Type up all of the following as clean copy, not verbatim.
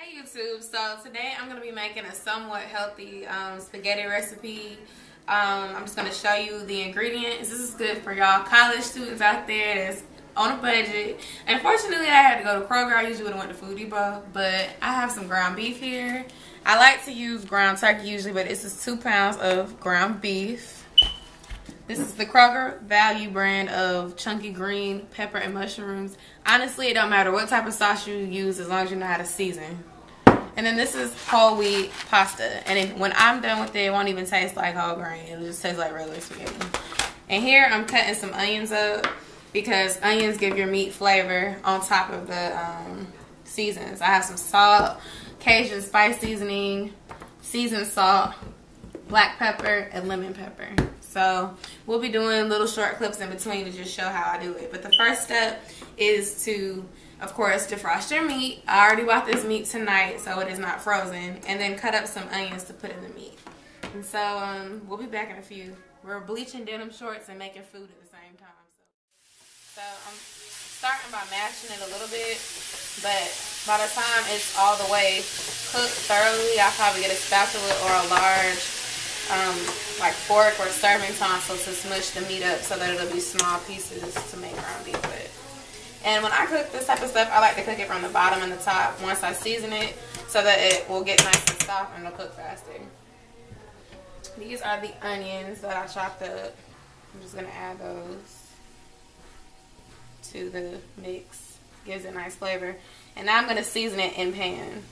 Hey YouTube, so today I'm going to be making a somewhat healthy spaghetti recipe. I'm just going to show you the ingredients. This is good for y'all college students out there that's on a budget. Unfortunately, I had to go to Kroger. I usually would have went to Food Depot, but I have some ground beef here. I like to use ground turkey usually, but this is 2 pounds of ground beef. This is the Kroger value brand of chunky green pepper and mushrooms. Honestly, it don't matter what type of sauce you use as long as you know how to season. And then this is whole wheat pasta. And then when I'm done with it, it won't even taste like whole grain. It'll just taste like regular spaghetti. And here I'm cutting some onions up because onions give your meat flavor on top of the seasons. I have some salt, Cajun spice seasoning, seasoned salt, black pepper, and lemon pepper. So we'll be doing little short clips in between to just show how I do it. But the first step is to, of course, defrost your meat. I already bought this meat tonight, so it is not frozen. And then cut up some onions to put in the meat. And so we'll be back in a few. We're bleaching denim shorts and making food at the same time. So I'm starting by mashing it a little bit. But by the time it's all the way cooked thoroughly, I'll probably get a spatula or a large like fork or serving tonsil to smush the meat up so that it'll be small pieces to make ground beef with. And when I cook this type of stuff, I like to cook it from the bottom and the top once I season it so that it will get nice and soft and it'll cook faster. These are the onions that I chopped up. I'm just going to add those to the mix. Gives it a nice flavor. And now I'm going to season it in pan.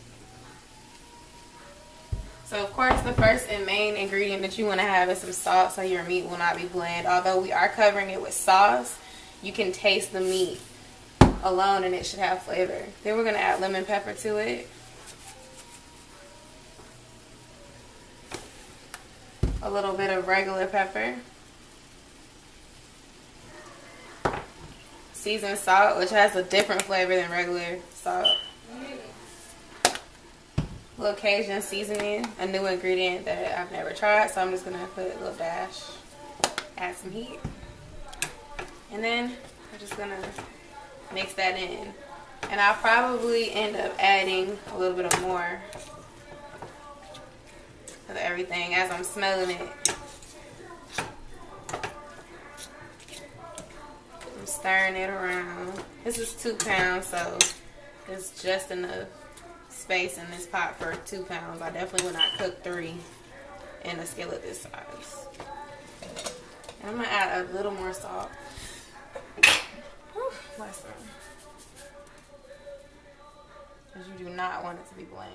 So of course the first and main ingredient that you want to have is some salt so your meat will not be bland. Although we are covering it with sauce, you can taste the meat alone and it should have flavor. Then we're going to add lemon pepper to it. A little bit of regular pepper. Seasoned salt, which has a different flavor than regular salt. A little Cajun seasoning, a new ingredient that I've never tried, so I'm just going to put a little dash, add some heat. And then I'm just going to mix that in. And I'll probably end up adding a little bit of more of everything as I'm smelling it. I'm stirring it around. This is 2 pounds, so it's just enough space in this pot for 2 pounds. I definitely would not cook 3 in a skillet this size. And I'm going to add a little more salt. Less than. Because you do not want it to be bland.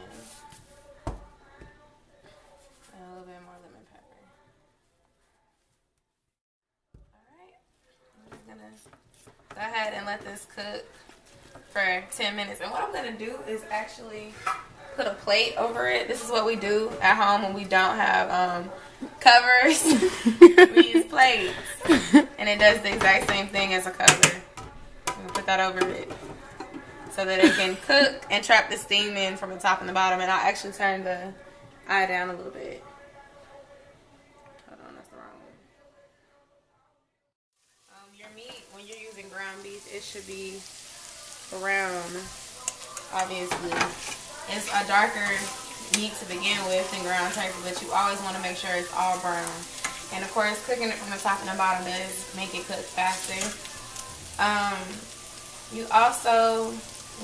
And a little bit more lemon pepper. Alright. I'm just going to go ahead and let this cook for 10 minutes. And what I'm going to do is actually put a plate over it. This is what we do at home when we don't have covers. We use plates. And it does the exact same thing as a cover. We put that over it so that it can cook and trap the steam in from the top and the bottom. And I'll actually turn the eye down a little bit. Hold on, that's the wrong one. Your meat, when you're using ground beef, it should be brown, obviously. It's a darker meat to begin with than ground turkey, but you always want to make sure it's all brown. And of course, cooking it from the top and the bottom does make it cook faster. You also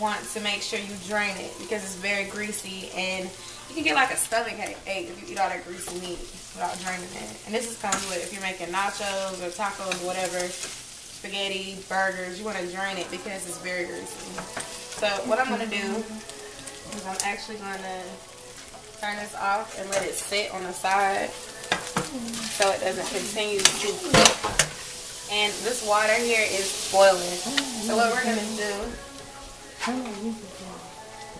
want to make sure you drain it because it's very greasy, and you can get like a stomach ache if you eat all that greasy meat without draining it. And this is comes with if you're making nachos or tacos or whatever, spaghetti, burgers, you want to drain it because it's very greasy. So what I'm going to do is I'm actually going to turn this off and let it sit on the side so it doesn't continue to cook. And this water here is boiling. So what we're going to do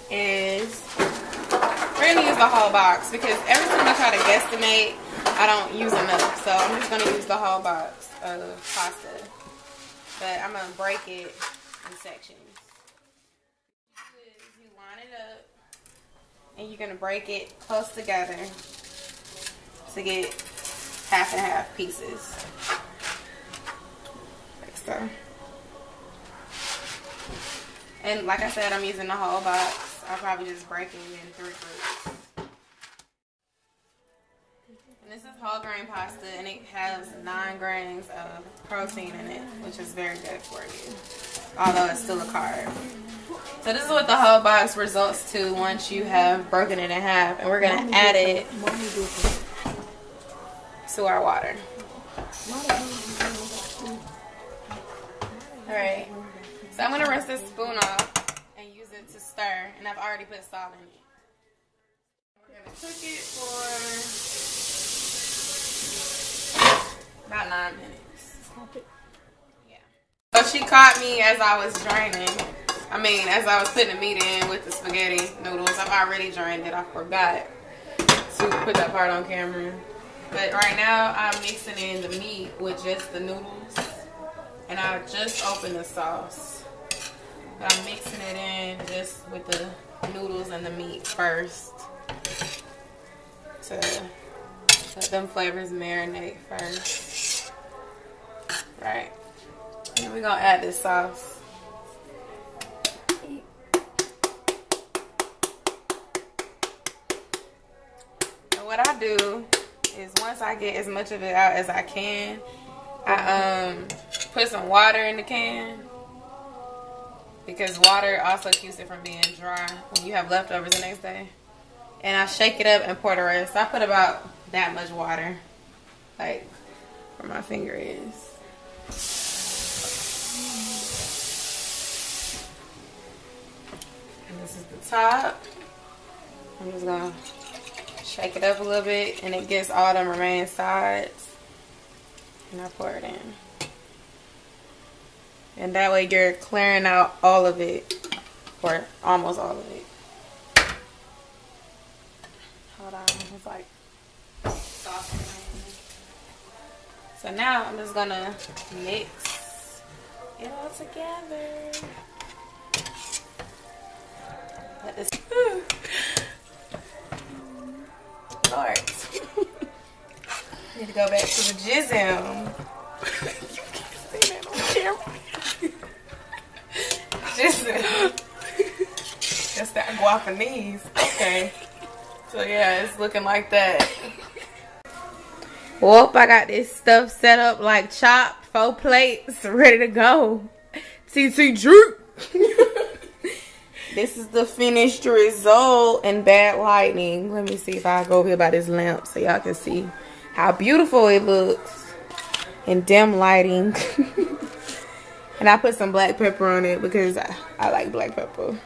is we're going to use the whole box because every time I try to guesstimate, I don't use enough. So I'm just going to use the whole box of pasta. But I'm going to break it in sections. You line it up and you're going to break it close together to get half and half pieces. Like so. And like I said, I'm using the whole box. I'll probably just break it in 3 groups. And this is whole grain pasta, and it has 9 grams of protein in it, which is very good for you, although it's still a carb. So this is what the whole box results to once you have broken it in half, and we're gonna add it to our water. All right, so I'm gonna rinse this spoon off and use it to stir, and I've already put salt in it. We're gonna cook it for about 9 minutes. Yeah. So she caught me as I was draining. As I was putting the meat in with the spaghetti noodles. I've already drained it. I forgot to put that part on camera. But right now, I'm mixing in the meat with just the noodles. And I just opened the sauce. But I'm mixing it in just with the noodles and the meat first. To let them flavors marinate first. Right. And we're going to add this sauce. What I do is once I get as much of it out as I can, I put some water in the can, because water also keeps it from being dry when you have leftovers the next day. And I shake it up and pour the rest. I put about that much water, like where my finger is. And this is the top. I'm just gonna shake it up a little bit, and it gets all the remaining sides, and I pour it in. And that way you're clearing out all of it, or almost all of it. Hold on, it's like sauce. So now I'm just gonna mix it all together. Let this. Lord. Need to go back to the jism. You can't say that on camera. Jism. That's that guapanese. Okay. So yeah, it's looking like that. Well, I got this stuff set up like chopped, 4 plates, ready to go. TT Droop. This is the finished result in bad lighting. Let me see if I go over here by this lamp so y'all can see how beautiful it looks in dim lighting. And I put some black pepper on it because I like black pepper.